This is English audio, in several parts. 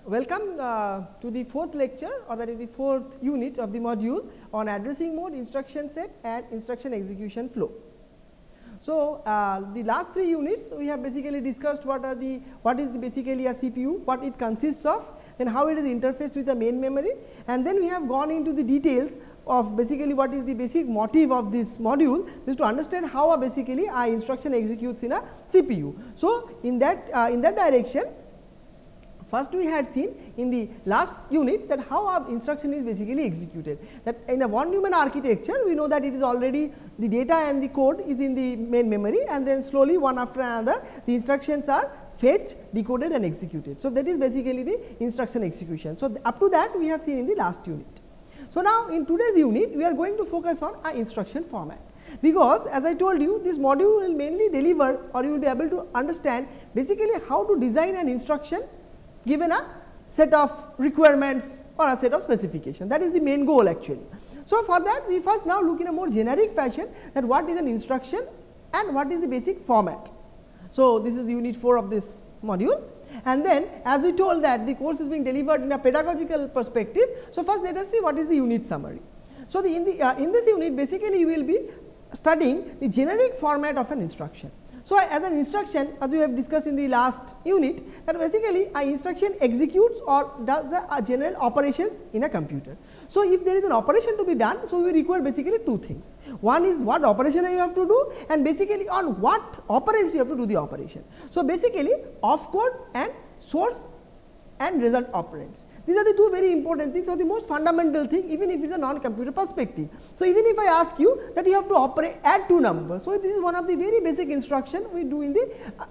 Welcome to the fourth lecture, or that is the fourth unit of the module on addressing mode, instruction set and instruction execution flow. So, the last three units we have basically discussed what is basically a CPU, what it consists of, then how it is interfaced with the main memory, and then we have gone into the details of basically what is the basic motive of this module. This is to understand how basically our instruction executes in a CPU. So, in that direction, first we had seen in the last unit that how our instruction is basically executed, that in a von Neumann architecture we know that it is already the data and the code is in the main memory, and then slowly one after another the instructions are fetched, decoded and executed. So, that is basically the instruction execution. So, up to that we have seen in the last unit. So, now in today's unit we are going to focus on our instruction format, because as I told you, this module will mainly deliver, or you will be able to understand basically how to design an instruction given a set of requirements or a set of specification. That is the main goal actually. So, for that we first now look in a more generic fashion that what is an instruction and what is the basic format. So, this is unit 4 of this module, and then as we told that the course is being delivered in a pedagogical perspective. So, first let us see what is the unit summary. So, in this unit basically you will be studying the generic format of an instruction. So, as an instruction, as we have discussed in the last unit, that basically a instruction executes or does the general operations in a computer. So, if there is an operation to be done, so we require basically two things. One is what operation you have to do, and basically on what operands you have to do the operation. So, basically opcode and source and result operands. These are the two very important things, or the most fundamental thing, even if it is a non-computer perspective. So, even if I ask you that you have to add two numbers, so this is one of the very basic instruction we do in the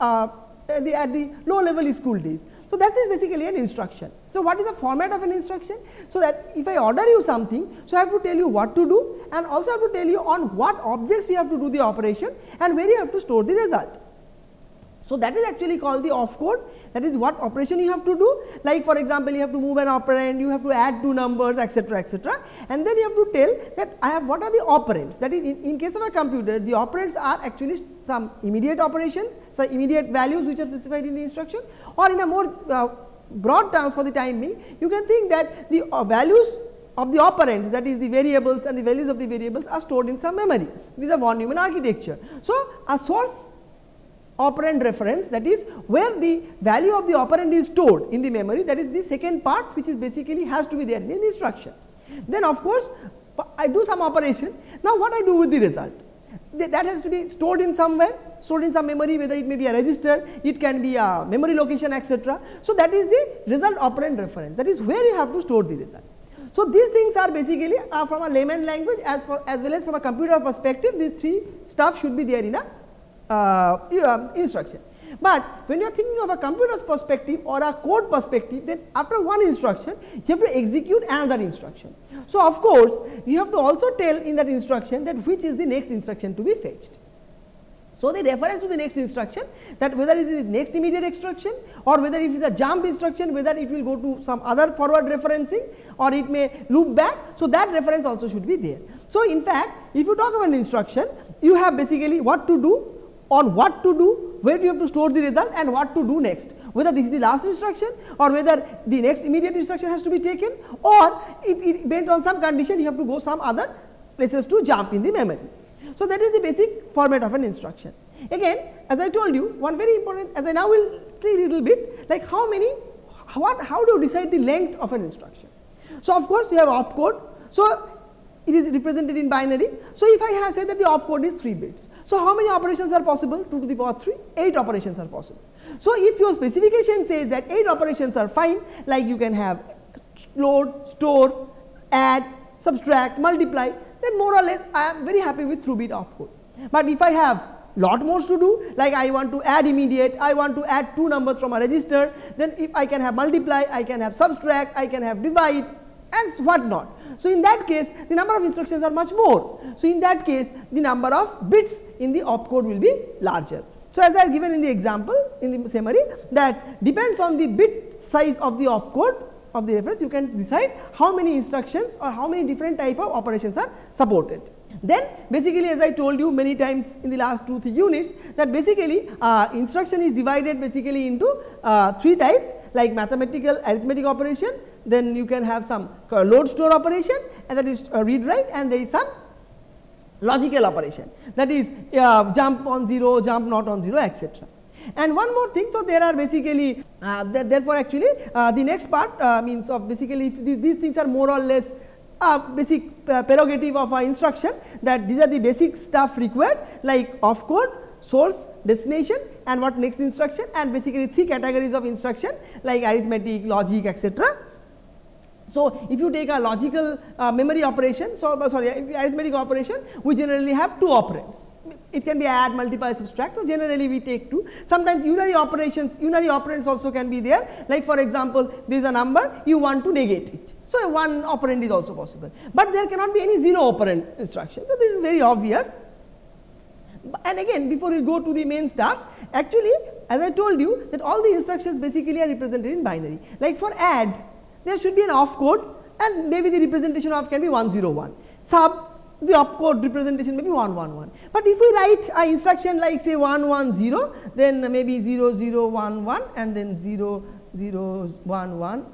at the low level school days. So, that is basically an instruction. So, what is the format of an instruction? So, that if I order you something, so I have to tell you what to do, and also have to tell you on what objects you have to do the operation and where you have to store the result. So, that is actually called the opcode, that is what operation you have to do, like for example, you have to move an operand, you have to add two numbers, etc., etc., and then you have to tell that I have what are the operands. That is, in case of a computer, the operands are actually some immediate operations, some immediate values which are specified in the instruction, or in a more broad terms for the time being, you can think that the values of the operands, that is the variables and the values of the variables, are stored in some memory. This is a von Neumann architecture. So, a source operand reference, that is where the value of the operand is stored in the memory, that is the second part which is basically has to be there in the instruction. Then of course, I do some operation. Now, what I do with the result? That has to be stored in somewhere, stored in some memory, whether it may be a register, it can be a memory location, etc. So, that is the result operand reference, that is where you have to store the result. So, these things are basically from a layman language as well as from a computer perspective, these three stuff should be there in a instruction. But when you are thinking of a computer's perspective or a code perspective, then after one instruction you have to execute another instruction. So, of course, you have to also tell in that instruction that which is the next instruction to be fetched. So, the reference to the next instruction, that whether it is the next immediate instruction or whether it is a jump instruction, whether it will go to some other forward referencing or it may loop back. So, that reference also should be there. So, in fact, if you talk about an instruction, you have basically what to do, on what to do, where you have to store the result and what to do next, whether this is the last instruction or whether the next immediate instruction has to be taken, or it based on some condition you have to go some other places to jump in the memory. So, that is the basic format of an instruction. Again, as I told you, one very important, as I now will see a little bit, like how do you decide the length of an instruction. So, of course, we have opcode. So, it is represented in binary. So, if I have said that the opcode is 3 bits, so how many operations are possible? 2 to the power 3, 8 operations are possible. So, if your specification says that 8 operations are fine, like you can have load, store, add, subtract, multiply, then more or less I am very happy with 2-bit opcode. But if I have lot more to do, like I want to add immediate, I want to add 2 numbers from a register, then if I can have multiply, I can have subtract, I can have divide and what not. So, in that case the number of instructions are much more. So, in that case the number of bits in the opcode will be larger. So, as I have given in the example in the summary, that depends on the bit size of the opcode of the reference, you can decide how many instructions or how many different type of operations are supported. Then basically, as I told you many times in the last 2-3 units, that basically instruction is divided basically into 3 types, like mathematical arithmetic operation, then you can have some load store operation, and that is read write, and there is some logical operation, that is jump on 0, jump not on 0, etc. And one more thing, so there are basically therefore actually the next part means of basically if these things are more or less basic prerogative of our instruction, that these are the basic stuff required, like off code, source, destination, and what next instruction, and basically 3 categories of instruction like arithmetic, logic, etc. So, if you take a logical memory operation, so arithmetic operation, we generally have 2 operands. It can be add, multiply, subtract. So, generally we take 2. Sometimes unary operations, unary operands also can be there. Like for example, there is a number, you want to negate it. So, 1 operand is also possible, but there cannot be any 0 operand instruction. So, this is very obvious. And again, before we go to the main stuff, actually as I told you that all the instructions basically are represented in binary. Like for add, there should be an off code, and maybe the representation of can be 101. Sub, the opcode representation may be 111. But if we write an instruction like say 110, then maybe 0011 and then 0011,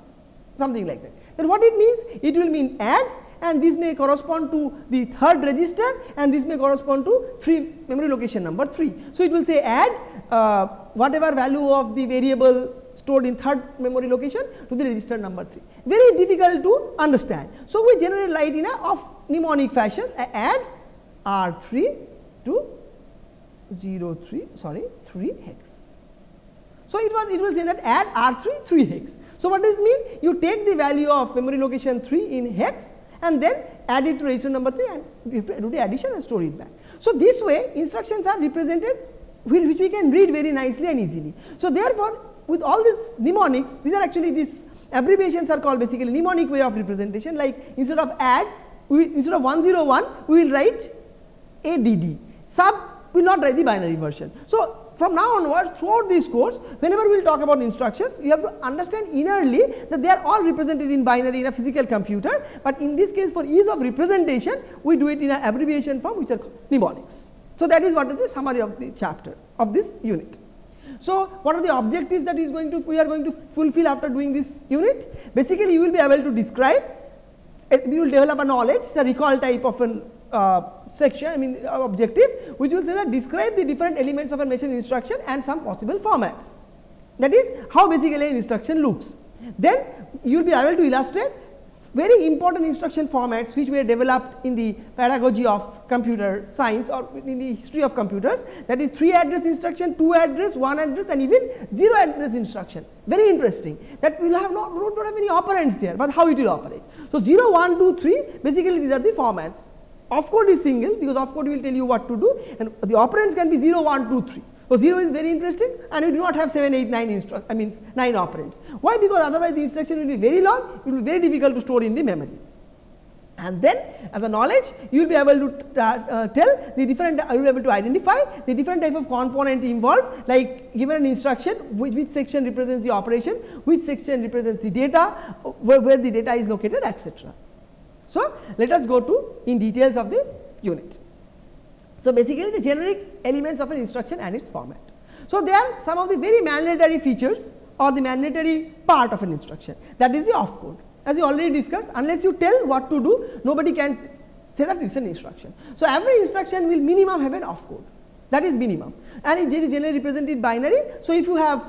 something like that. Then what it means? It will mean add, and this may correspond to the 3rd register, and this may correspond to memory location number 3. So, it will say add whatever value of the variable stored in 3rd memory location to the register number 3. Very difficult to understand. So, we generally write in a mnemonic fashion, add R3 to 3 hex. So, it will say that add R3 3 hex. So, what does it mean? You take the value of memory location 3 in hex and then add it to register number 3 and do the addition and store it back. So, this way instructions are represented which we can read very nicely and easily. So, therefore, with all these mnemonics, these are actually these abbreviations are called basically mnemonic way of representation, like instead of add, instead of 101, we will write ADD. Sub, we will not write the binary version. So, from now onwards throughout this course, whenever we will talk about instructions, you have to understand innerly that they are all represented in binary in a physical computer, but in this case for ease of representation, we do it in an abbreviation form which are called mnemonics. So, that is what is the summary of the chapter of this unit. So, what are the objectives that we are going to fulfill after doing this unit? Basically, you will be able to describe, we will develop a knowledge, it's a recall type of an section, objective, which will say that describe the different elements of a machine instruction and some possible formats. That is how basically an instruction looks. Then you will be able to illustrate very important instruction formats which were developed in the pedagogy of computer science or in the history of computers, that is 3 address instruction, 2 address, 1 address, and even 0 address instruction. Very interesting that we will have don't have any operands there, but how it will operate. So, 0, 1, 2, 3, basically these are the formats. Off code is single because off code will tell you what to do, and the operands can be 0, 1, 2, 3. So, 0 is very interesting, and we do not have 7, 8, 9 9 operands. Why? Because otherwise the instruction will be very long, it will be very difficult to store in the memory. And then as a knowledge, you will be able to tell the different, you will be able to identify the different type of component involved, like given an instruction, which section represents the operation, which section represents the data, where the data is located, etc. So, let us go to in details of the unit. So, basically the generic elements of an instruction and its format. So, they are some of the very mandatory features or the mandatory part of an instruction, that is the off code. As we already discussed, unless you tell what to do, nobody can say that it is an instruction. So, every instruction will minimum have an off code, that is minimum, and it is generally represented binary. So, if you have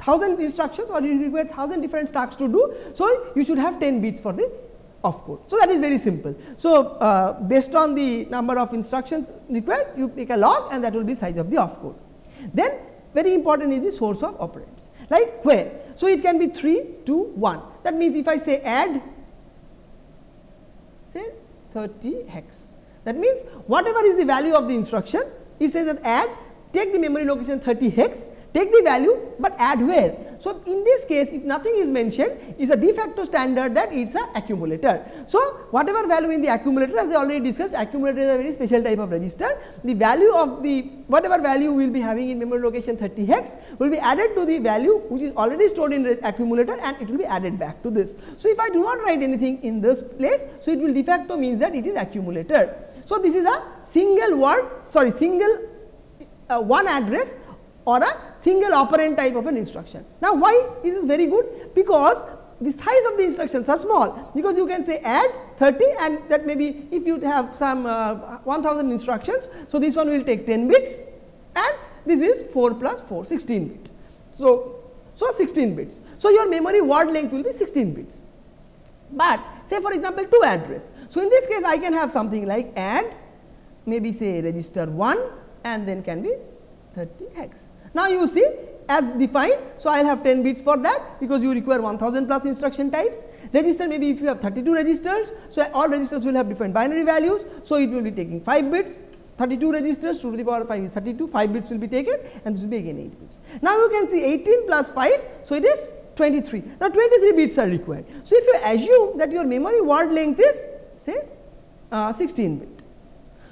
1000 instructions or you require 1000 different tasks to do, so you should have 10 bits for the off code. So, that is very simple. So, based on the number of instructions required, you take a log and that will be size of the off code. Then very important is the source of operands, like where. So, it can be 3, 2, 1. That means, if I say add say 30 hex, that means whatever is the value of the instruction, it says that add, take the memory location 30 hex, take the value, but add where. So, in this case, if nothing is mentioned, it is a de facto standard that it is an accumulator. So, whatever value in the accumulator, as I already discussed, accumulator is a very special type of register. The value of the whatever value we will be having in memory location 30 hex will be added to the value which is already stored in the accumulator, and it will be added back to this. So, if I do not write anything in this place, so it will de facto means that it is accumulator. So, this is a single word, sorry, single one address or a single operand type of an instruction. Now, why this is very good? Because the size of the instructions are small, because you can say add 30, and that may be if you have some 1000 instructions. So, this one will take 10 bits and this is 4 plus 4, 16 bits. So 16 bits. So, your memory word length will be 16 bits. But say for example 2 address. So, in this case I can have something like add, maybe say register 1 and then can be 30 hex. Now, you see as defined. So, I will have 10 bits for that, because you require 1000 plus instruction types. Register, maybe if you have 32 registers, so all registers will have different binary values. So, it will be taking 5 bits, 32 registers, 2 to the power 5 is 32, 5 bits will be taken and this will be again 8 bits. Now, you can see 18 plus 5, so it is 23. Now, 23 bits are required. So, if you assume that your memory word length is say 16 bit.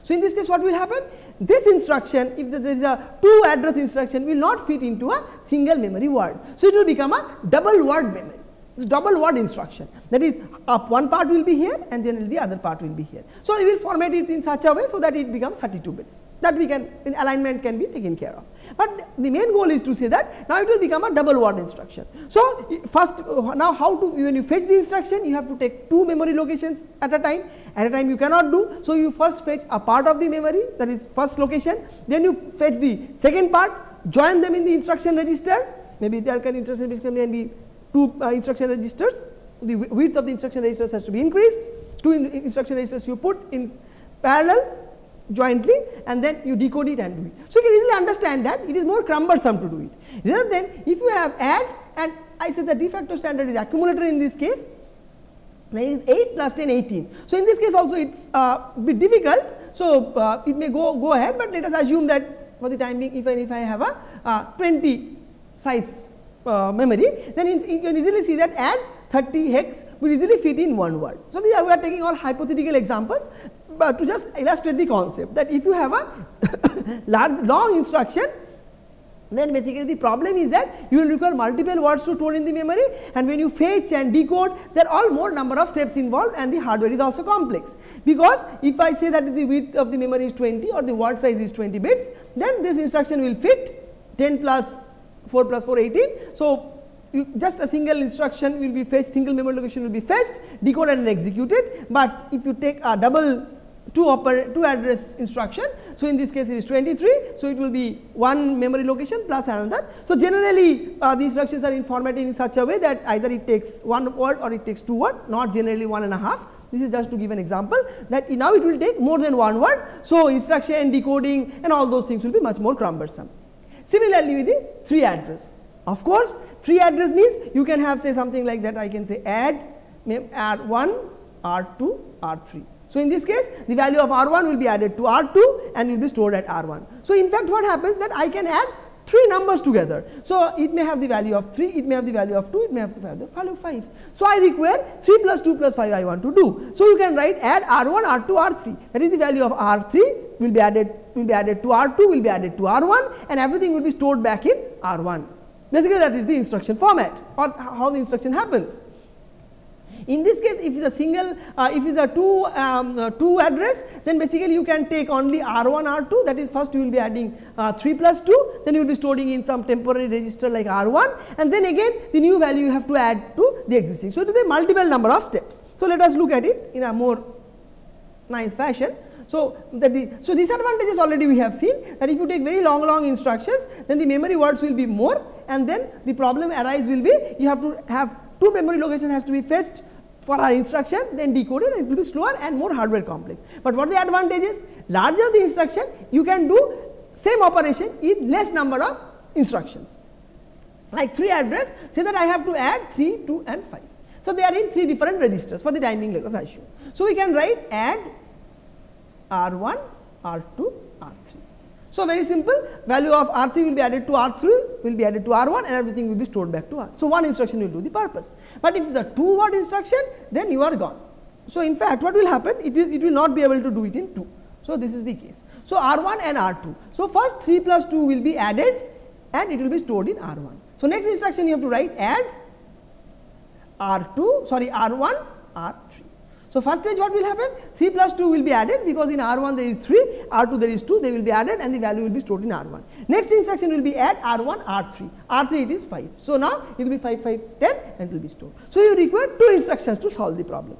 So, in this case what will happen? This instruction, if there is a 2 address instruction, will not fit into a single memory word. So, it will become a double word memory. It's double word instruction, that is one part will be here and then the other part will be here. So, we will format it in such a way so that it becomes 32 bits, that we can alignment can be taken care of. But the main goal is to say that now it will become a double word instruction. So, first now how to, when you fetch the instruction, you have to take 2 memory locations at a time you cannot do. So, you first fetch a part of the memory, that is first location, then you fetch the second part, join them in the instruction register, maybe there can instruction register may be 2 instruction registers, the width of the instruction registers has to be increased, 2 instruction registers you put in parallel jointly and then you decode it and do it. So, you can easily understand that it is more cumbersome to do it, rather than if you have add, and I said the de facto standard is accumulator in this case, then it is 8 plus 10, 18. So, in this case also it is a bit difficult. So, it may go ahead, but let us assume that for the time being, even if I have a 20 size memory, then you can easily see that add 30 hex will easily fit in one word. So, we are taking all hypothetical examples, but to just illustrate the concept that if you have a long instruction, then basically the problem is that you will require multiple words to store in the memory, and when you fetch and decode, there are all more number of steps involved and the hardware is also complex. Because if I say that the width of the memory is 20 or the word size is 20 bits, then this instruction will fit 10 plus 4 plus 4, 18. So, just a single instruction will be fetched, single memory location will be fetched, decoded and executed. But if you take a double 2 address instruction, so in this case it is 23. So, it will be one memory location plus another. So, generally the instructions are formatted in such a way that either it takes 1 word or it takes 2 words, not generally 1.5. This is just to give an example that now it will take more than 1 word. So, instruction, decoding and all those things will be much more cumbersome. Similarly, with the 3 address, of course, 3 address means you can have say something like that. I can say add R1, R2, R3. So, in this case the value of R1 will be added to R2 and will be stored at R1. So, in fact, what happens that I can add 3 numbers together. So, it may have the value of 3, it may have the value of 2, it may have the value of 5. So, I require 3 plus 2 plus 5 I want to do. So, you can write add R1, R2, R3, that is the value of R3 will be added to R2, will be added to R1, and everything will be stored back in R1. Basically, that is the instruction format or how the instruction happens. In this case, if it is a single, if it is a 2 address, then basically you can take only R1, R2, that is first you will be adding 3 plus 2, then you will be storing in some temporary register like R1, and then again the new value you have to add to the existing. So, it will be multiple number of steps. So, let us look at it in a more nice fashion. So, disadvantages already we have seen, that if you take very long instructions, then the memory words will be more, and then the problem arise will be you have to have 2 memory locations has to be fetched for our instruction, then decoded, and it will be slower and more hardware complex. But what are the advantages? Larger the instruction, you can do same operation in less number of instructions. Like 3 address, say that I have to add 3, 2 and 5. So, they are in 3 different registers for the timing, let us assume. So, we can write add R1, R2, R3. So, very simple, value of R3 will be added to R3, will be added to R1, and everything will be stored back to R. So, one instruction will do the purpose. But if it is a 2-word instruction, then you are gone. So, in fact, what will happen? It will not be able to do it in 2. So, this is the case. So, R1 and R2. So, first 3 plus 2 will be added and it will be stored in R1. So, next instruction you have to write add R1, R3. So, first stage what will happen? 3 plus 2 will be added, because in R1 there is 3, R2 there is 2, they will be added and the value will be stored in R1. Next instruction will be add R1, R3, R3 it is 5. So, now it will be 5, 5, 10 and it will be stored. So, you require 2 instructions to solve the problem.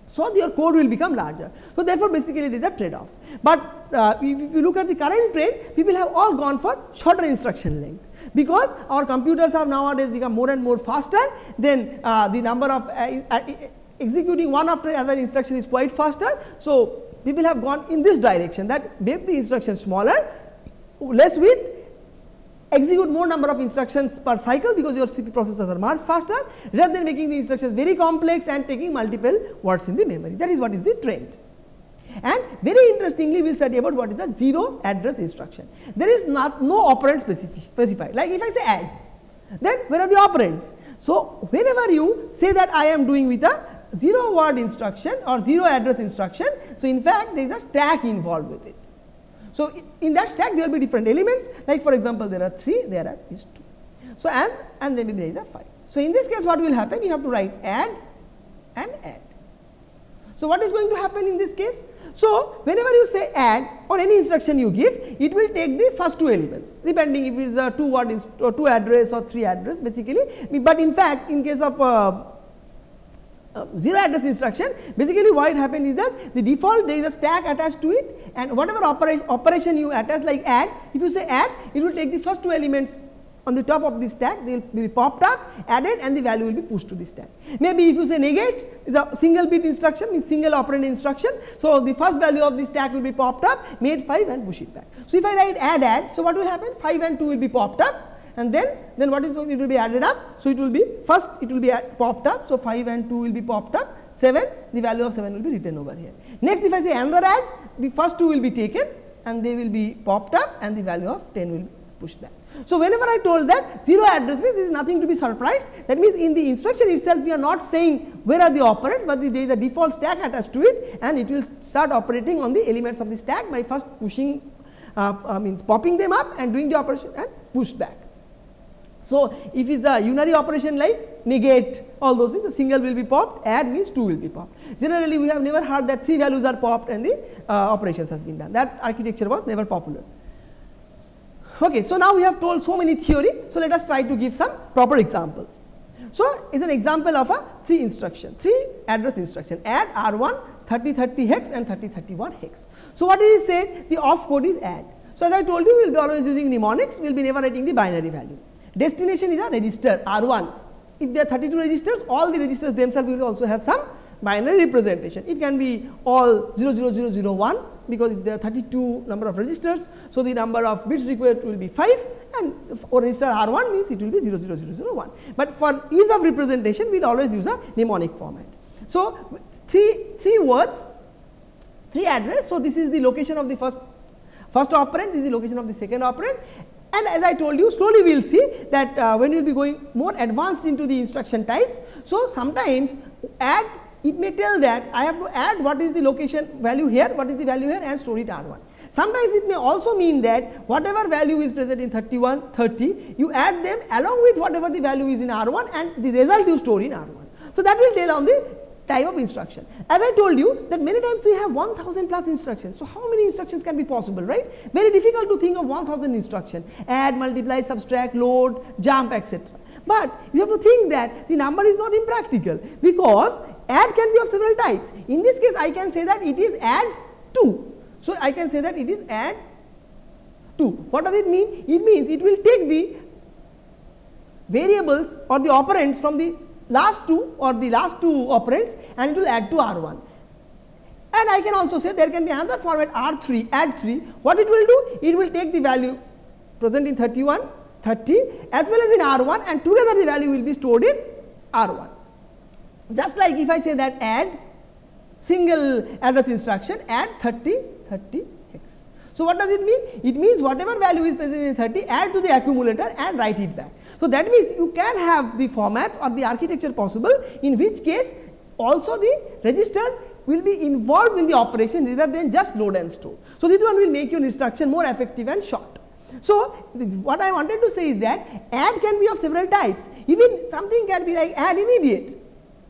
So, your code will become larger. So, therefore, basically there is a trade off. But if you look at the current trend, people have all gone for shorter instruction length, because our computers have nowadays become more and more faster, then the number of executing one after another instruction is quite faster. So, people have gone in this direction, that make the instruction smaller, less width, execute more number of instructions per cycle, because your CPU processors are much faster, rather than making the instructions very complex and taking multiple words in the memory. That is what is the trend. And very interestingly, we will study about what is the zero address instruction. There is no operand specified. Like if I say add, then where are the operands? So, whenever you say that I am doing with a 0 word instruction or 0 address instruction, so in fact there is a stack involved with it. So, in that stack there will be different elements, like for example, there are 3, there are these 2. So, and then there is a 5. So, in this case what will happen? You have to write add and add. So, what is going to happen in this case? So, whenever you say add or any instruction you give, it will take the first 2 elements, depending if it is a 2 word or 2 address or 3 address basically. But in fact, in case of 0 address instruction, basically what happened is that the default there is a stack attached to it, and whatever operation you attach, like add, if you say add, it will take the first 2 elements on the top of the stack, they will be popped up, added, and the value will be pushed to the stack. Maybe if you say negate, is a single bit instruction, is single operand instruction. So, the first value of the stack will be popped up, made 5 and push it back. So, if I write add, so what will happen? 5 and 2 will be popped up, and then what is going? It will be added up. So, it will be first it will be popped up. So, 5 and 2 will be popped up, 7, the value of 7 will be written over here. Next, if I say another add, the first 2 will be taken and they will be popped up and the value of 10 will be pushed back. So, whenever I told that 0 address means there is nothing to be surprised, that means in the instruction itself we are not saying where are the operands, but there is a default stack attached to it, and it will start operating on the elements of the stack by first pushing means popping them up and doing the operation and push back. So, if it is a unary operation like negate, all those things, the single will be popped, add means 2 will be popped. Generally, we have never heard that 3 values are popped and the operations has been done. That architecture was never popular. Okay, so now we have told so many theory. So, let us try to give some proper examples. So, it is an example of a 3 instruction, 3 address instruction, add R1, 3030 hex and 3031 hex. So, what it is said? The off code is add. So, as I told you, we will be always using mnemonics, we will be never writing the binary value. Destination is a register R1. If there are 32 registers, all the registers themselves will also have some binary representation. It can be all 00001, because if there are 32 number of registers, so the number of bits required will be 5, and for register R1 means it will be 00001. But for ease of representation, we will always use a mnemonic format. So, 3 words, 3 address. So, this is the location of the first operand, this is the location of the second operand. And as I told you, slowly we will see that when you will be going more advanced into the instruction types. So, sometimes add, it may tell that I have to add what is the location value here, what is the value here, and store it R1. Sometimes it may also mean that whatever value is present in 31, 30, you add them along with whatever the value is in R1, and the result you store in R1. So, that will tell on the type of instruction. As I told you that many times we have 1000 plus instructions. So, how many instructions can be possible, right? Very difficult to think of 1000 instructions, add, multiply, subtract, load, jump, etc. But you have to think that the number is not impractical, because add can be of several types. In this case, I can say that it is add 2. So, I can say that it is add 2. What does it mean? It means it will take the variables or the operands from the last 2 or the last 2 operands, and it will add to R1. And I can also say there can be another format R3, add 3. What it will do? It will take the value present in 31, 30 as well as in R1, and together the value will be stored in R1. Just like if I say that add single address instruction, add 30, 30 hex. So, what does it mean? It means whatever value is present in 30, add to the accumulator and write it back. So, that means you can have the formats or the architecture possible, in which case also the register will be involved in the operation rather than just load and store. So, this one will make your instruction more effective and short. So, what I wanted to say is that add can be of several types. Even something can be like add immediate.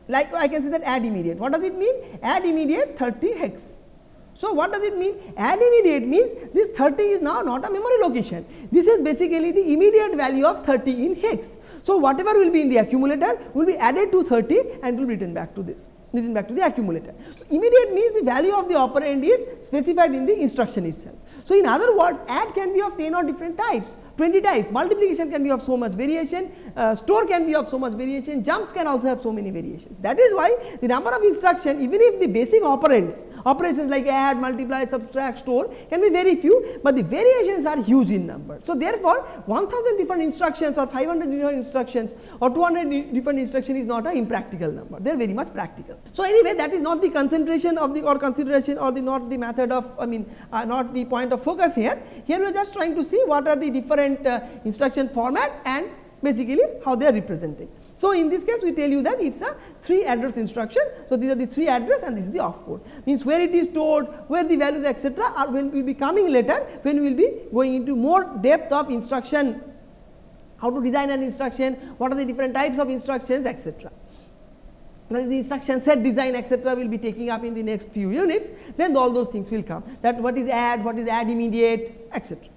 like I can say that add immediate. What does it mean? Add immediate 30 hex. So, what does it mean? Add immediate means this 30 is now not a memory location. This is basically the immediate value of 30 in hex. So, whatever will be in the accumulator will be added to 30 and will be written back to this, written back to the accumulator. So, immediate means the value of the operand is specified in the instruction itself. So, in other words, add can be of 10 or different types, 20 types, multiplication can be of so much variation, store can be of so much variation, jumps can also have so many variations. That is why the number of instruction, even if the basic operands, operations like add, multiply, subtract, store can be very few, but the variations are huge in number. So, therefore, 1000 different instructions or 500 different instructions or 200 different instructions is not an impractical number, they are very much practical. So, anyway, that is not the concentration of the or consideration or the not the method of not the point of focus here. Here we are just trying to see what are the different instruction format and basically how they are represented. So, in this case we tell you that it is a 3 address instruction. So, these are the 3 address and this is the opcode, means where it is stored, where the values etc. are will be coming later when we will be going into more depth of instruction, how to design an instruction, what are the different types of instructions etc. Now, the instruction set design etc. will be taking up in the next few units, then all those things will come, that what is add immediate etc.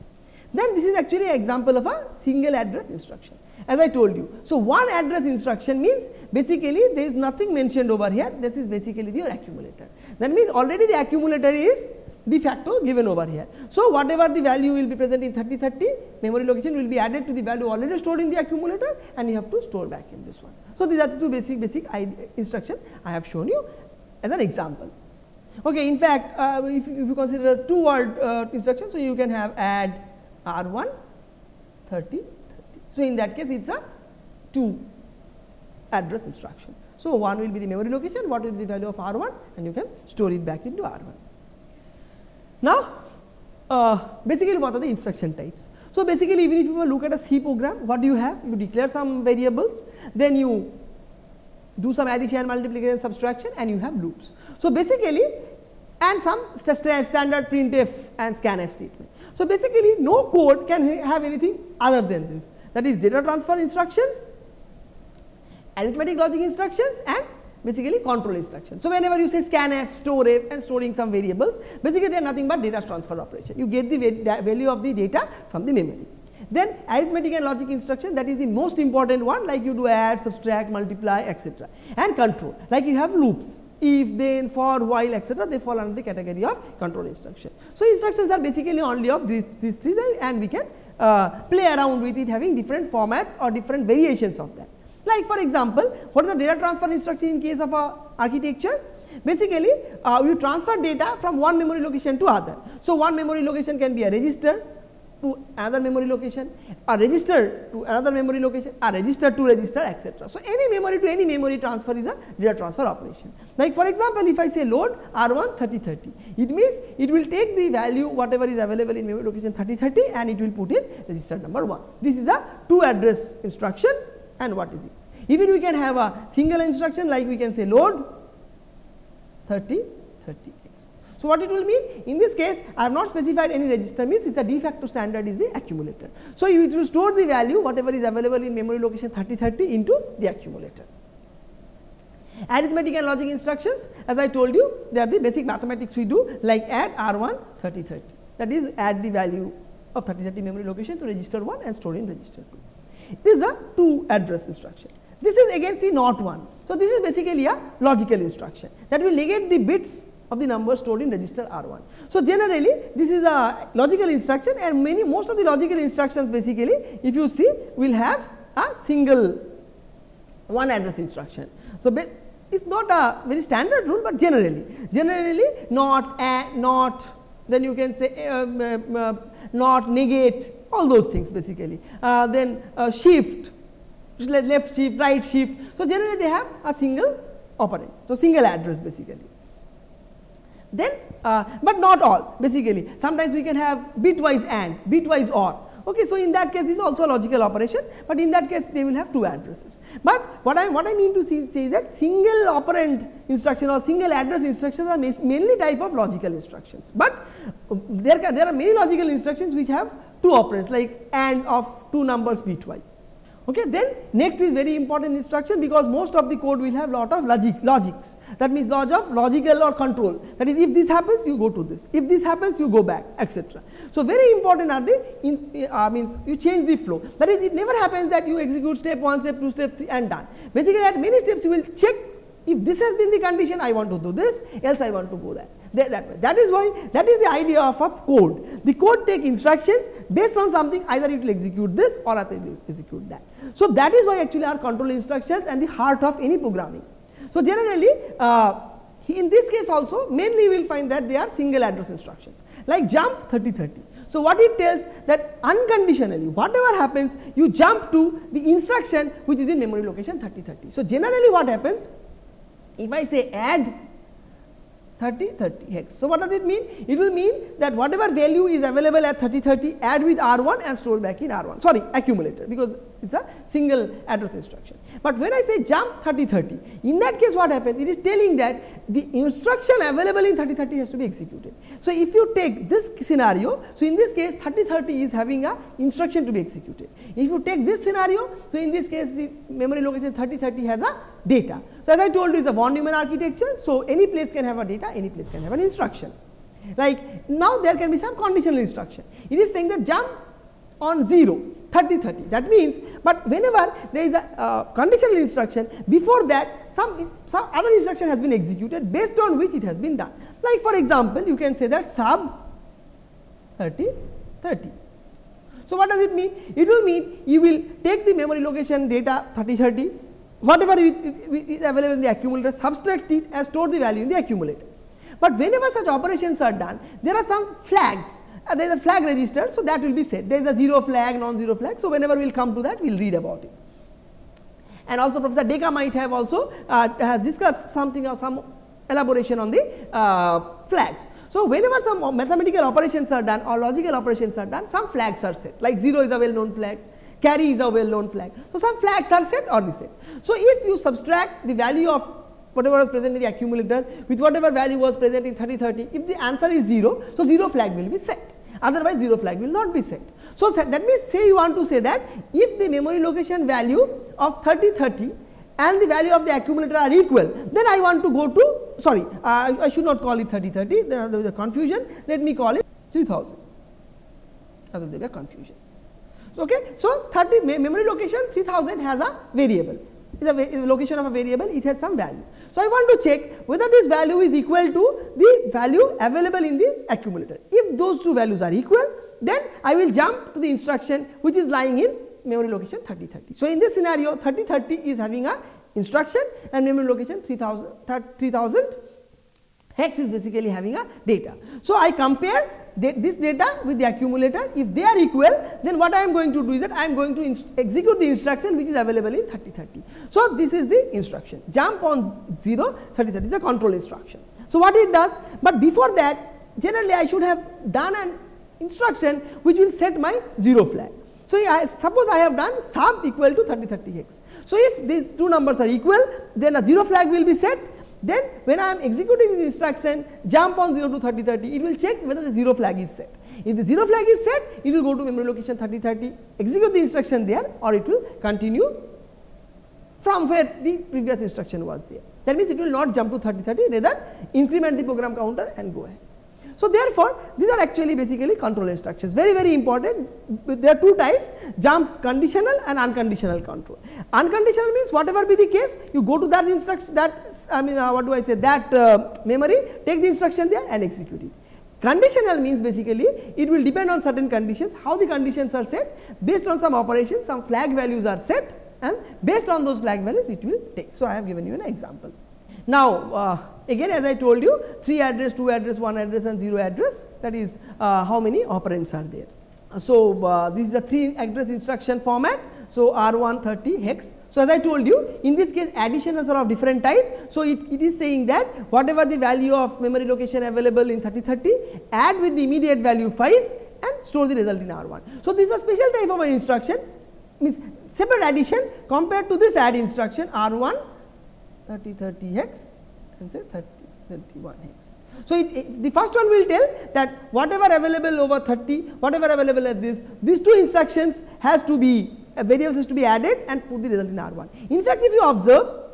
Then this is actually an example of a single address instruction, as I told you. So, one address instruction means basically there is nothing mentioned over here, this is basically your accumulator. That means already the accumulator is de facto given over here. So, whatever the value will be present in 3030, memory location will be added to the value already stored in the accumulator and you have to store back in this one. So, these are the two basic instruction I have shown you as an example. Okay, in fact, if you consider a 2-word instruction, so you can have add R1 30 30. So, in that case it is a 2 address instruction. So, one will be the memory location, what will be the value of R1 and you can store it back into R1. Now, basically what are the instruction types? So, basically even if you look at a C program, what do you have? You declare some variables, then you do some addition, multiplication, subtraction and you have loops. So, basically and some standard printf and scanf statement. So, basically no code can have anything other than this, that is data transfer instructions, arithmetic logic instructions and basically control instructions. So, whenever you say scanf, storef and storing some variables, basically they are nothing but data transfer operation, you get the value of the data from the memory. Then arithmetic and logic instruction, that is the most important one, like you do add, subtract, multiply etc. and control, like you have loops, if, then, for, while etc. they fall under the category of control instruction. So, instructions are basically only of these 3 and we can play around with it having different formats or different variations of that. Like for example, what is the data transfer instruction in case of a architecture? Basically, you transfer data from one memory location to other. So, one memory location can be a register to another memory location, a register to another memory location, a register to register etc. So, any memory to any memory transfer is a data transfer operation. Like for example, if I say load R1 3030, it means it will take the value whatever is available in memory location 3030 and it will put in register number 1. This is a 2 address instruction and what is it? Even we can have a single instruction, like we can say load 3030. So, what it will mean? In this case, I have not specified any register, means it is a de facto standard is the accumulator. So, it will store the value whatever is available in memory location 3030 into the accumulator. Arithmetic and logic instructions, as I told you, they are the basic mathematics we do, like add R1 3030, that is add the value of 3030 memory location to register 1 and store in register 2. This is a 2 address instruction. This is again see not 1. So, this is basically a logical instruction that will negate the bits of the number stored in register R1. So, generally this is a logical instruction and most of the logical instructions basically if you see will have a single 1 address instruction. So, it is not a very standard rule, but generally not, not, then you can say not, negate, all those things basically, then shift, left shift, right shift. So, generally they have a single operand, so single address basically. Then, but not all basically, sometimes we can have bitwise and, bitwise or. Okay, so, in that case this is also a logical operation, but in that case they will have 2 addresses. But what I mean to say is that single operand instruction or single address instructions are mainly type of logical instructions, but there are many logical instructions which have 2 operands, like AND of 2 numbers bitwise. Okay. Then next is very important instruction, because most of the code will have lot of logics, that means logical or control, that is if this happens you go to this, if this happens you go back, etc. So, very important are the means you change the flow, that is it never happens that you execute step 1, step 2, step 3 and done. Basically at many steps you will check if this has been the condition, I want to do this, else I want to go that way. That is why, that is the idea of a code. The code take instructions based on something, either it will execute this or it will execute that. So, that is why actually are control instructions and the heart of any programming. So, generally in this case also mainly you will find that they are single address instructions like jump 3030. So, what it tells that unconditionally whatever happens you jump to the instruction which is in memory location 3030. So, generally what happens, if I say add 3030 hex. So, what does it mean? It will mean that whatever value is available at 3030 add with R1 and store back in R1, sorry, accumulator, because it is a single address instruction. But when I say jump 3030, in that case what happens? It is telling that the instruction available in 3030 has to be executed. So, if you take this scenario, so in this case 3030 is having a instruction to be executed. If you take this scenario, so in this case the memory location 3030 has a data. So, as I told you, it is a von Neumann architecture. So, any place can have a data, any place can have an instruction. Like now there can be some conditional instruction. It is saying that jump on 0 3030, that means, but whenever there is a conditional instruction, before that some other instruction has been executed based on which it has been done. Like for example, you can say that sub 3030. So, what does it mean? It will mean you will take the memory location data 3030, whatever is available in the accumulator, subtract it and store the value in the accumulator. But whenever such operations are done, there are some flags. There is a flag register, so that will be set. There is a 0 flag, non-zero flag. So, whenever we will come to that, we will read about it. And also Professor Deka might have also has discussed something or some elaboration on the flags. So, whenever some mathematical operations are done or logical operations are done, some flags are set, like 0 is a well known flag, carry is a well known flag. So, some flags are set or reset. So, if you subtract the value of whatever was present in the accumulator with whatever value was present in 3030, if the answer is 0, so 0 flag will be set, otherwise 0 flag will not be set. So, that means say you want to say that if the memory location value of 3030 and the value of the accumulator are equal, then I want to go to, sorry, I should not call it 3030, there is a confusion, let me call it 3000, other there is a confusion. So, okay. So, memory location 3000 has a variable, is a location of a variable, it has some value. So, I want to check whether this value is equal to the value available in the accumulator. If those two values are equal, then I will jump to the instruction which is lying in memory location 3030. So, in this scenario 3030 is having a instruction and memory location 3000 hex is basically having a data. So, I compare this data with the accumulator. If they are equal, then what I am going to do is that I am going to execute the instruction which is available in 3030. So, this is the instruction, jump on 0 3030 is a control instruction. So, what it does, but before that generally I should have done an instruction which will set my 0 flag. So, suppose I have done sub equal to 3030 hex. So, if these two numbers are equal, then a 0 flag will be set. Then when I am executing the instruction jump on 0 to 3030, it will check whether the 0 flag is set. If the 0 flag is set, it will go to memory location 3030, execute the instruction there, or it will continue from where the previous instruction was there. That means, it will not jump to 3030, rather increment the program counter and go ahead. So, therefore, these are actually basically control instructions, very very important. There are two types, jump conditional and unconditional control. Unconditional means whatever be the case, you go to that instruction, that what do I say, that memory, take the instruction there and execute it. Conditional means basically it will depend on certain conditions, how the conditions are set, based on some operations, some flag values are set, and based on those flag values it will take. So, I have given you an example. Now, again as I told you, 3 address, 2 address, 1 address and 0 address, that is how many operands are there. So, this is the 3 address instruction format. So, R1 30 hex. So, as I told you, in this case additions are of different type. So, it is saying that whatever the value of memory location available in 3030, add with the immediate value 5 and store the result in R1. So, this is a special type of an instruction, means separate addition compared to this add instruction R1 3030 hex and say 3031 hex. So, the first one will tell that whatever available over 30, whatever available at this, these two instructions has to be variables has to be added and put the result in R1. In fact, if you observe,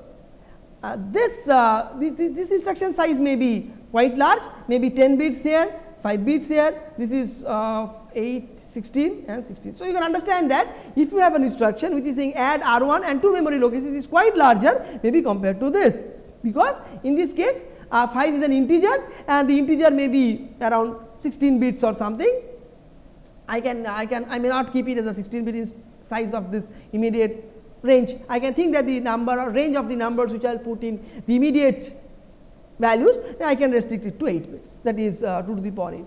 this instruction size may be quite large, maybe 10 bits here, 5 bits here, this is 8, 16 and 16. So, you can understand that if you have an instruction which is saying add R1 and 2 memory locations is quite larger maybe compared to this, because in this case 5 is an integer and the integer may be around 16 bits or something. I may not keep it as a 16 bit size of this immediate range. I can think that the number or range of the numbers which I will put in the immediate values, I can restrict it to 8 bits, that is 2 to the power 8.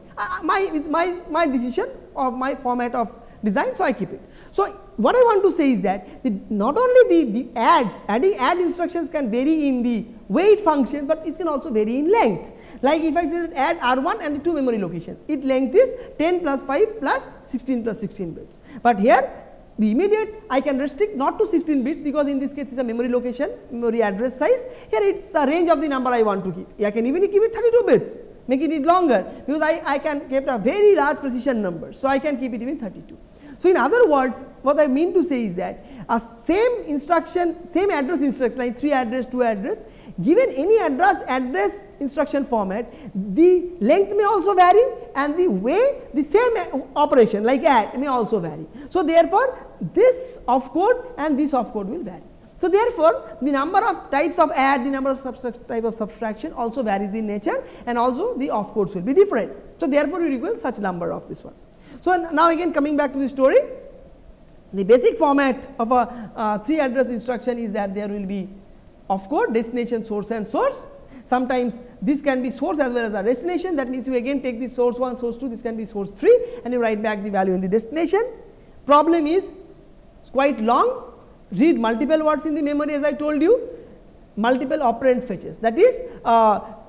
It's my decision of my format of design, so I keep it. So, what I want to say is that not only the add instructions can vary in the weight function, but it can also vary in length. Like if I say that add R1 and the 2 memory locations, its length is 10 plus 5 plus 16 plus 16 bits. But here the immediate I can restrict not to 16 bits, because in this case it is a memory location, memory address size. Here it is a range of the number I want to keep. I can even keep it 32 bits, making it longer, because I can keep a very large precision number. So, I can keep it even 32. So, in other words, what I mean to say is that a same instruction, same address instruction like 3 address, 2 address, given any address instruction format, the length may also vary and the way the same operation like add may also vary. So, therefore, this opcode and this opcode will vary. So, therefore, the number of types of add, the number of type of subtraction also varies in nature, and also the opcodes will be different. So, therefore, you require such number of this one. So, now again coming back to the story, the basic format of a 3 address instruction is that there will be opcode, destination, source and source. Sometimes this can be source as well as a destination, that means you again take the source 1, source 2, this can be source 3 and you write back the value in the destination. Problem is quite long, read multiple words in the memory as I told you, multiple operand fetches, that is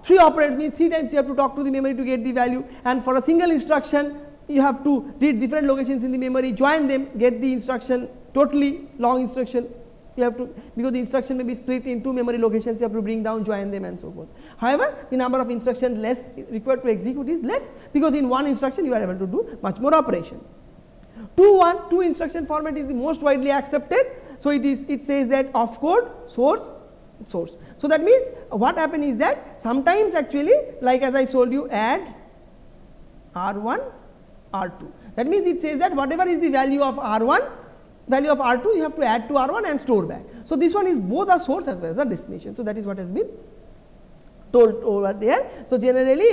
3 operands means 3 times you have to talk to the memory to get the value, and for a single instruction you have to read different locations in the memory, join them, get the instruction, totally long instruction. You have to, because the instruction may be split in 2 memory locations, you have to bring down, join them and so forth. However, the number of instructions less required to execute is less, because in one instruction you are able to do much more operation. 2 instruction format is the most widely accepted. So, it says that opcode, source, source. So, that means what happens is that sometimes actually like as I told you add R1, R2. That means it says that whatever is the value of R1, value of R2 you have to add to R1 and store back. So, this one is both a source as well as a destination. So, that is what has been told over there. So, generally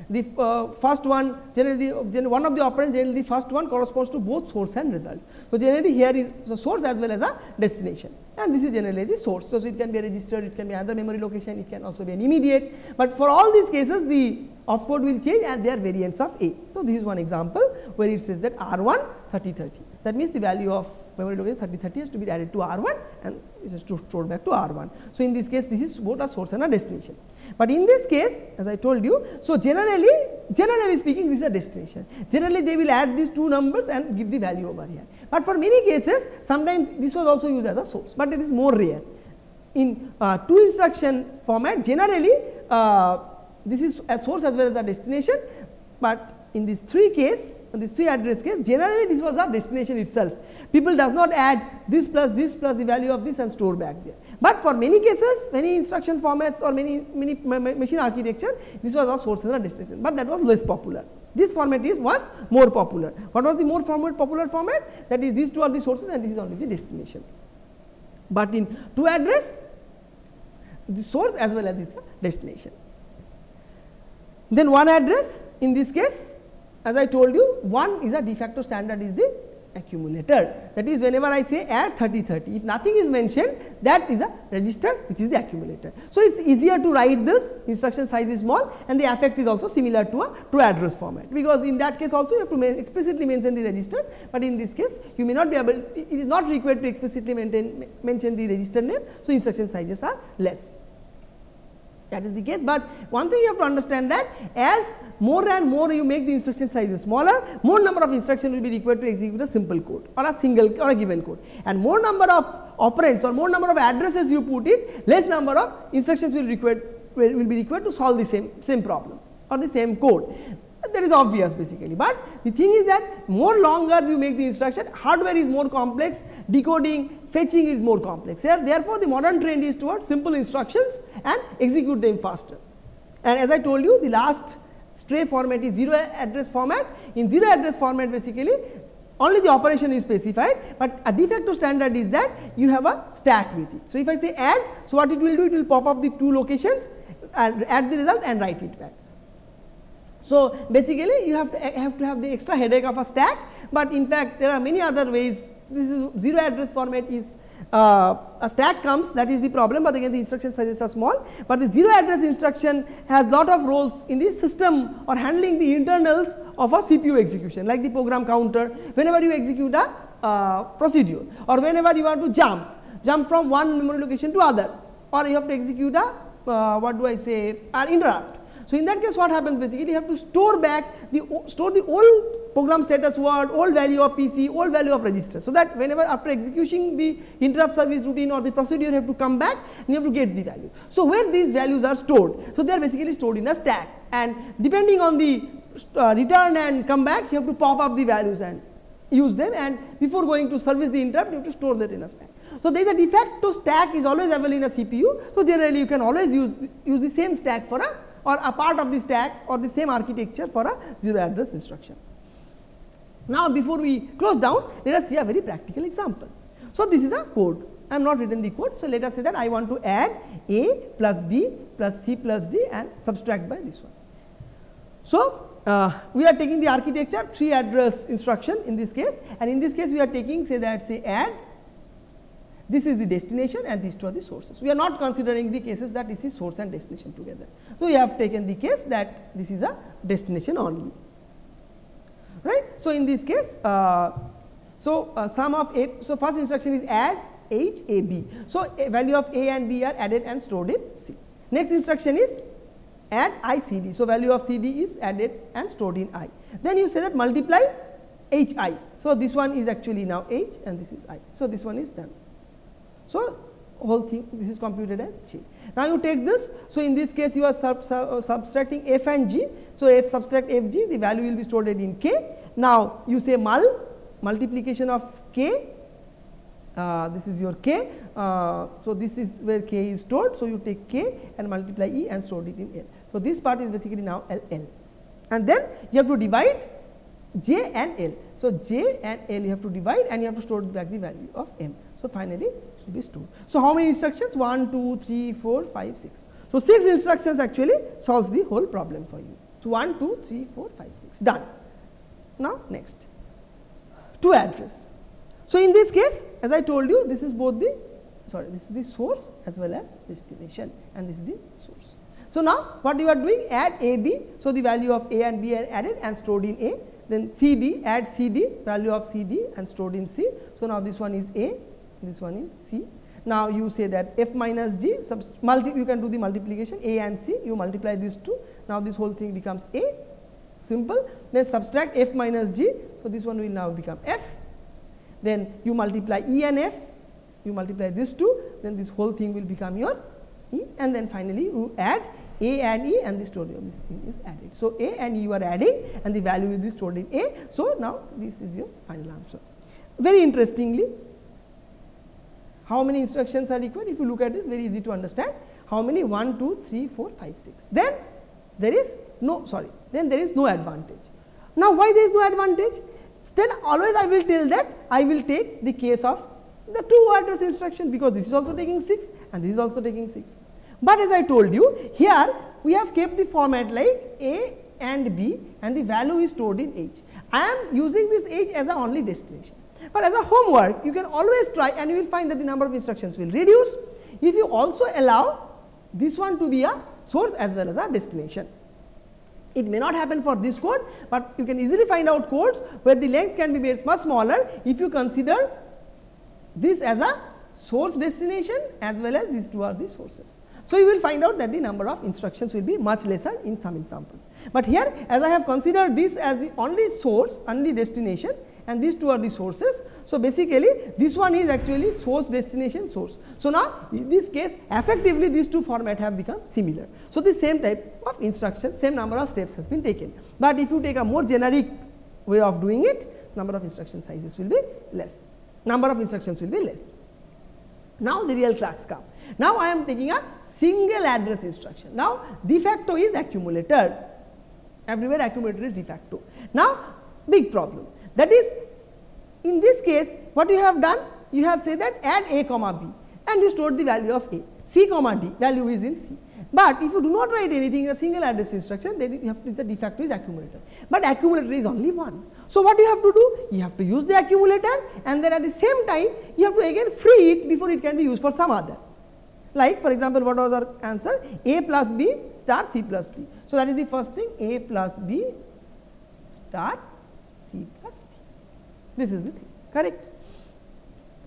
the first one, generally one of the operands, generally the first one corresponds to both source and result. So, generally here is the source as well as a destination, and this is generally the source. So, it can be a register, it can be another memory location, it can also be an immediate, but for all these cases the opcode will change and they are variants of A. So, this is one example where it says that R1 3030, that means the value of memory location 3030 has to be added to R1 and it is to store back to R1. So, in this case this is both a source and a destination, but in this case as I told you, so generally speaking this is a destination, generally they will add these 2 numbers and give the value over here, but for many cases sometimes this was also used as a source, but it is more rare. In 2 instruction format generally this is a source as well as a destination, but in this 3 case, in this 3 address case, generally this was a destination itself. People does not add this plus the value of this and store back there. But for many cases, many instruction formats or many machine architecture, this was a source and a destination, but that was less popular. This format was more popular. What was the more popular format? That is, these 2 are the sources and this is only the destination. But in 2 address, the source as well as its destination. Then 1 address, in this case as I told you, 1 is a de facto standard, is the accumulator. That is, whenever I say add 3030, if nothing is mentioned, that is a register which is the accumulator. So, it is easier to write this, instruction size is small and the effect is also similar to a 2 address format, because in that case also you have to explicitly mention the register, but in this case you may not be able, it is not required to explicitly mention the register name. So, instruction sizes are less. That is the case, but one thing you have to understand that as more and more you make the instruction sizes smaller, more number of instructions will be required to execute a simple code or a single or a given code, and more number of operands or more number of addresses you put it, less number of instructions will be required to solve the same problem or the same code. That that is obvious basically, but the thing is that more longer you make the instruction, hardware is more complex, decoding, fetching is more complex. Therefore, the modern trend is towards simple instructions and execute them faster. And as I told you, the last stray format is zero address format. In zero address format basically only the operation is specified, but a de facto standard is that you have a stack with it. So, if I say add, so what it will do, it will pop up the two locations and add the result and write it back. So, basically you have to have the extra headache of a stack, but in fact there are many other ways. This is zero address format is a stack comes, that is the problem, but again the instruction sizes are small, but the zero address instruction has lot of roles in the system or handling the internals of a CPU execution, like the program counter. Whenever you execute a procedure, or whenever you want to jump from one memory location to other, or you have to execute a an interrupt. So, in that case what happens basically, you have to store the old program status word, old value of PC, old value of register. So, that whenever after executing the interrupt service routine or the procedure, you have to come back and you have to get the value. So, where these values are stored? So, they are basically stored in a stack, and depending on the return and come back, you have to pop up the values and use them, and before going to service the interrupt, you have to store that in a stack. So, there is a de facto stack is always available in a CPU. So, generally you can always use the same stack for a part of the stack or the same architecture for a zero address instruction. Now, before we close down, let us see a very practical example. So, this is a code. I am not written the code. So, let us say that I want to add A plus B plus C plus D and subtract by this one. So, we are taking the architecture 3 address instruction in this case, and in this case we are taking say add, this is the destination and these two are the sources. We are not considering the cases that this is source and destination together. So, we have taken the case that this is a destination only, right. So, in this case sum of A, so first instruction is add H A B. So, a value of A and B are added and stored in C. Next instruction is add I C D. So, value of C D is added and stored in I. Then you say that multiply H I. So, this one is actually now H and this is I. So, this one is done. So, whole thing this is computed as J. Now, you take this. So, in this case you are subtracting F and G. So, F subtract F G, the value will be stored in K. Now, you say multiplication of K, this is your K. So, this is where K is stored. So, you take K and multiply E and stored it in L. So, this part is basically now L, and then you have to divide J and L. So, J and L you have to divide and you have to store back the value of M. So, finally, it will be stored. So, how many instructions? 1, 2, 3, 4, 5, 6. So, 6 instructions actually solves the whole problem for you. So, 1, 2, 3, 4, 5, 6 done. Now, next to address. So, in this case as I told you, this is both the this is the source as well as destination, and this is the source. So, now what you are doing, add A B. So, the value of A and B are added and stored in A. Then C D, add C D, value of C D and stored in C. So, now this one is A, this one is C. Now, you say that F minus G, you can do the multiplication A and C, you multiply these two. Now, this whole thing becomes A, simple. Then subtract F minus G. So, this one will now become F. Then you multiply E and F, you multiply this two, then this whole thing will become your E, and then finally, you add A and E and the story of this thing is added. So, A and E you are adding and the value will be stored in A. So, now this is your final answer. Very interestingly, how many instructions are required? If you look at this, very easy to understand. How many? 1, 2, 3, 4, 5, 6. Then there is no advantage. Now, why there is no advantage? Then always I will tell that I will take the case of the 2 address instruction, because this is also taking 6 and this is also taking 6. But as I told you, here we have kept the format like A and B and the value is stored in H. I am using this H as a only destination. But as a homework, you can always try and you will find that the number of instructions will reduce if you also allow this one to be a source as well as a destination. It may not happen for this code, but you can easily find out codes where the length can be made much smaller if you consider this as a source destination as well as these two are the sources. So, you will find out that the number of instructions will be much lesser in some examples. But here, as I have considered this as the only source, only destination, and these two are the sources. So, basically this one is actually source, destination, source. So, now in this case effectively these two format have become similar. So, the same type of instruction, same number of steps has been taken, but if you take a more generic way of doing it, number of instruction sizes will be less, number of instructions will be less. Now, the real crux come. Now, I am taking a single address instruction. Now, de facto is accumulator, everywhere accumulator is de facto. Now, big problem, that is in this case what you have done, you have said that add a comma b and you stored the value of a, c comma d value is in c. But if you do not write anything in a single address instruction, then you have to, the de facto is accumulator, but accumulator is only one. So, what you have to do? You have to use the accumulator and then at the same time you have to again free it before it can be used for some other. Like for example, what was our answer? A plus b star c plus d. So, that is the first thing, a plus b star c plus d. This is the thing, correct.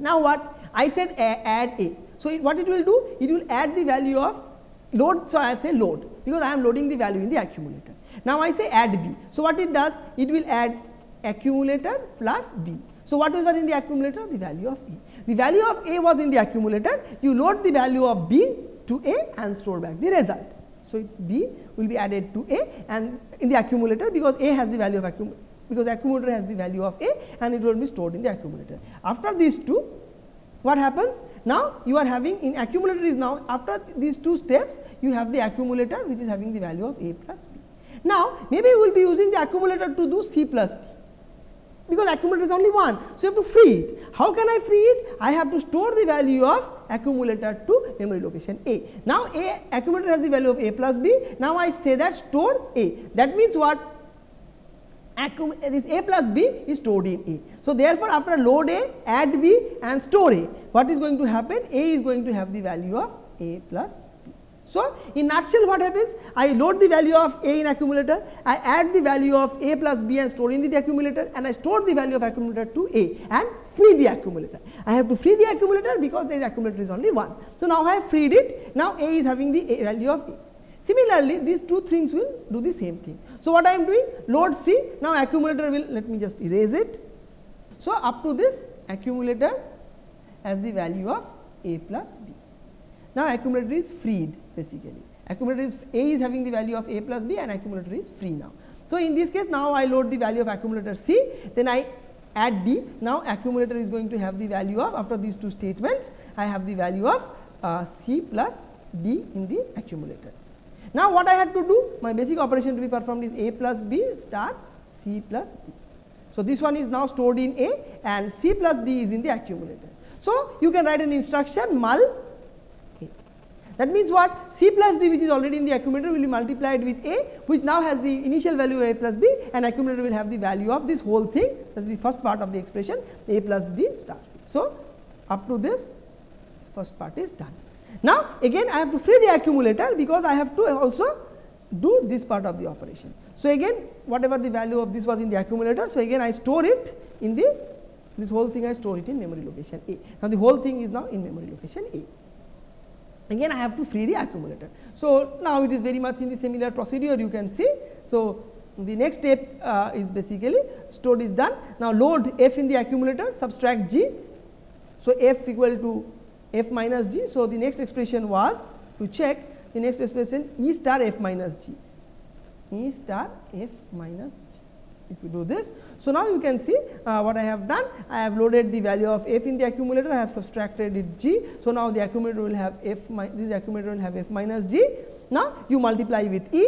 Now, what I said add a. So, what it will do? It will add the value of load. So, I say load because I am loading the value in the accumulator. Now, I say add b. So, what it does? It will add accumulator plus b. So, what is in the accumulator? The value of a. The value of a was in the accumulator, you load the value of b to a and store back the result. So, it's b will be added to a and in the accumulator because a has the value of accumulator, because accumulator has the value of a and it will be stored in the accumulator. After these two, what happens? Now, you are having in accumulator is now after these two steps you have the accumulator which is having the value of a plus b. Now, maybe you will be using the accumulator to do c plus d, because accumulator is only one. So, you have to free it. How can I free it? I have to store the value of accumulator to memory location A. Now, accumulator has the value of a plus b. Now, I say that store a. That means what? This a plus b is stored in a. So, therefore, after load a, add b and store a, what is going to happen? A is going to have the value of a plus b. So, in nutshell what happens? I load the value of a in accumulator, I add the value of a plus b and store in the accumulator, and I store the value of accumulator to a and free the accumulator. I have to free the accumulator because the accumulator is only one. So, now I have freed it, now a is having the value of a. Similarly, these two things will do the same thing. So, what I am doing? Load c, now accumulator will, let me just erase it. So, up to this accumulator has the value of a plus b. Now, accumulator is freed basically. Accumulator is a is having the value of a plus b and accumulator is free now. So, in this case now I load the value of accumulator c, then I add d. Now, accumulator is going to have the value of, after these two statements, I have the value of c plus d in the accumulator. Now, what I had to do? My basic operation to be performed is a plus b star c plus d. So, this one is now stored in a and c plus d is in the accumulator. So, you can write an instruction mul a. That means what? C plus d which is already in the accumulator will be multiplied with a, which now has the initial value of a plus b, and accumulator will have the value of this whole thing, that is the first part of the expression, a plus d star c. So, up to this first part is done. Now, again I have to free the accumulator because I have to also do this part of the operation. So, again whatever the value of this was in the accumulator, so again I store it in the, this whole thing I store it in memory location A. Now, the whole thing is now in memory location A. Again I have to free the accumulator. So, now it is very much in the similar procedure you can see. So, the next step is basically stored is done. Now, load f in the accumulator, subtract g. So, f equal to f minus g. So, the next expression was, if you check the next expression, E star f minus g, E star f minus g. If you do this, so now you can see what I have done. I have loaded the value of f in the accumulator, I have subtracted it g. So, now the accumulator will have f, this accumulator will have f minus g. Now, you multiply with E.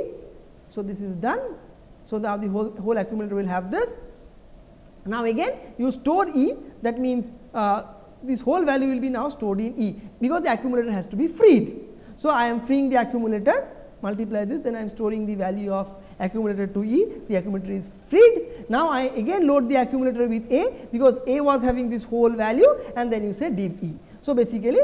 So, this is done. So, now the whole accumulator will have this. Now, again you store E, that means this whole value will be now stored in E, because the accumulator has to be freed. So, I am freeing the accumulator, multiply this, then I am storing the value of accumulator to E, the accumulator is freed. Now, I again load the accumulator with A, because A was having this whole value, and then you say div E. So, basically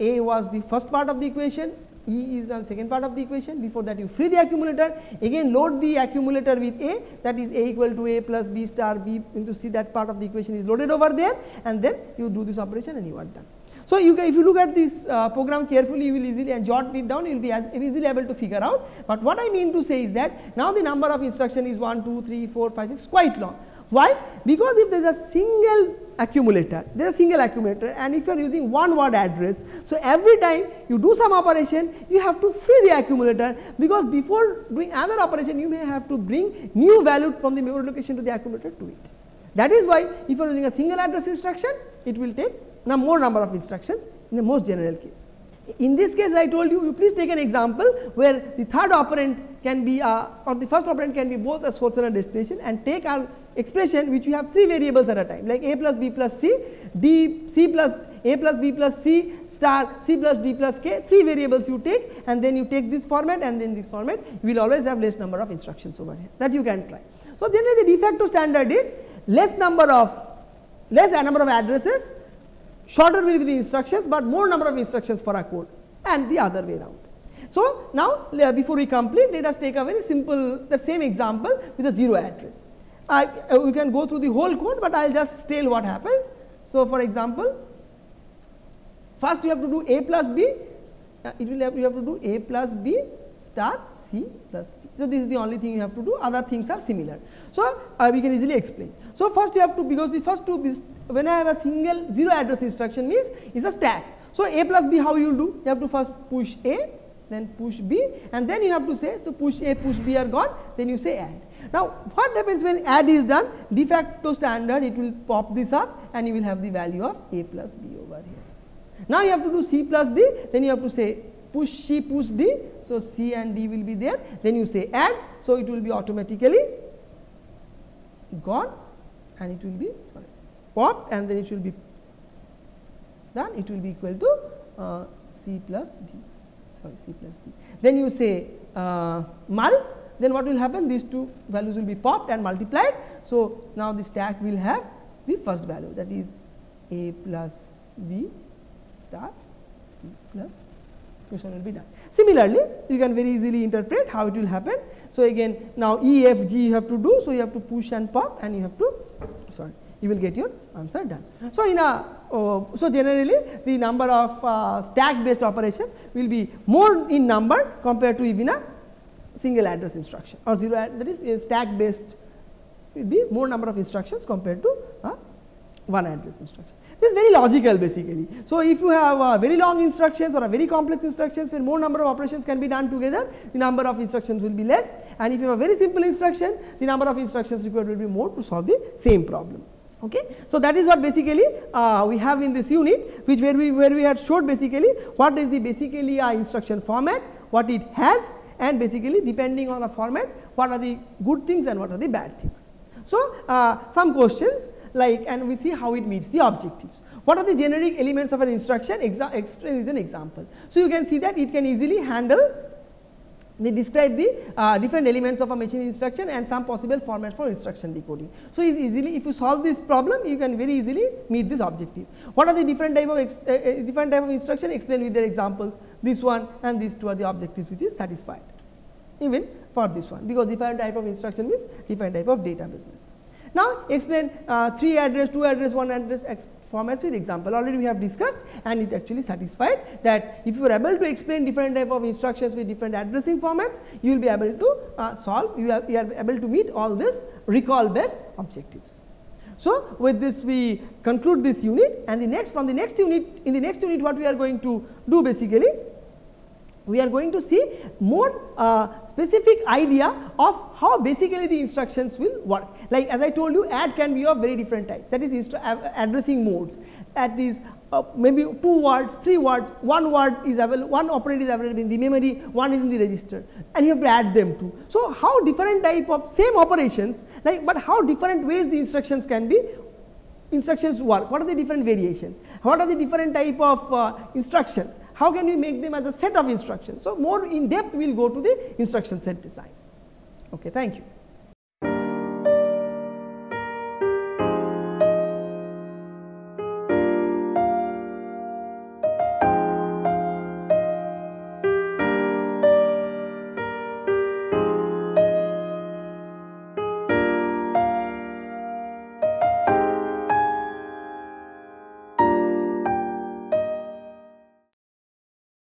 A was the first part of the equation, E is the second part of the equation. Before that you free the accumulator, again load the accumulator with A, that is A equal to A plus B star B into C, that part of the equation is loaded over there, and then you do this operation and you are done. So, you can, if you look at this program carefully, you will easily, and jot it down, you will be easily able to figure out. But what I mean to say is that now the number of instruction is 1, 2, 3, 4, 5, 6, quite long. Why? Because if there is a single accumulator, and if you are using one word address, so every time you do some operation, you have to free the accumulator, because before doing another operation, you may have to bring new value from the memory location to the accumulator to it. That is why if you are using a single address instruction, it will take more number of instructions in the most general case. In this case, I told you, you please take an example where the third operand can be or the first operand can be both a source and a destination, and take our expression which we have 3 variables at a time, like a plus b plus c, d c plus a plus b plus c star c plus d plus k, 3 variables you take, and then you take this format and then this format, you will always have less number of instructions over here, that you can try. So, generally the de facto standard is less number of addresses, shorter will be the instructions, but more number of instructions for a code, and the other way around. So, now before we complete, let us take a very simple, the same example with a 0 address. We can go through the whole code, but I will just tell what happens. So, for example, first you have to do a plus b, you have to do a plus b star c plus b. So, this is the only thing you have to do, other things are similar. So, we can easily explain. So, first you have to, because the first two, when I have a single 0 address instruction means is a stack. So, a plus b, how you will do? You have to first push a, then push b, and then you have to say, so push a, push b are gone, then you say add. Now, what happens when add is done? De facto standard, it will pop this up and you will have the value of a plus b over here. Now, you have to do c plus d, then you have to say push c, push d, so c and d will be there, then you say add, so it will be automatically gone, and it will be popped, and then it will be done, it will be equal to c plus d, c plus d. Then you say mul, then what will happen? These two values will be popped and multiplied. So, now the stack will have the first value, that is a plus b star c plus, question will be done. Similarly, you can very easily interpret how it will happen. So, again now E, F, G you have to do, so you have to push and pop, and you have to, you will get your answer done. So, in a so generally the number of stack based operation will be more in number compared to even a single address instruction, or 0 that is stack based will be more number of instructions compared to one address instruction. This is very logical basically. So, if you have very long instructions or a very complex instructions where more number of operations can be done together, the number of instructions will be less, and if you have a very simple instruction, the number of instructions required will be more to solve the same problem. Okay. So, that is what basically we have in this unit, which where we had showed basically what is the basically instruction format, what it has, and basically depending on the format, what are the good things and what are the bad things. So, some questions like, and we see how it meets the objectives. What are the generic elements of an instruction? Explain is an example. So, you can see that it can easily handle, they describe the different elements of a machine instruction and some possible format for instruction decoding. So, easily if you solve this problem, you can very easily meet this objective. What are the different type of instruction? Explain with their examples. This one and these two are the objectives which is satisfied even for this one, because different type of instruction means different type of data business. Now, explain 3 address, 2 address, 1 address formats with example. Already we have discussed, and it actually satisfied that if you are able to explain different type of instructions with different addressing formats, you will be able to solve, you are able to meet all this recall based objectives. So, with this we conclude this unit, and in the next unit what we are going to do basically, we are going to see more specific idea of how basically the instructions will work. Like as I told you, add can be of very different types, that is addressing modes, that is maybe 2 words, 3 words, 1 word is available, 1 operand is available in the memory, 1 is in the register, and you have to add them too. So, how different type of same operations, like, but how different ways the instructions can be, instructions work, what are the different variations, what are the different type of instructions, how can we make them as a set of instructions. So, more in depth we will go to the instruction set design. Okay, thank you.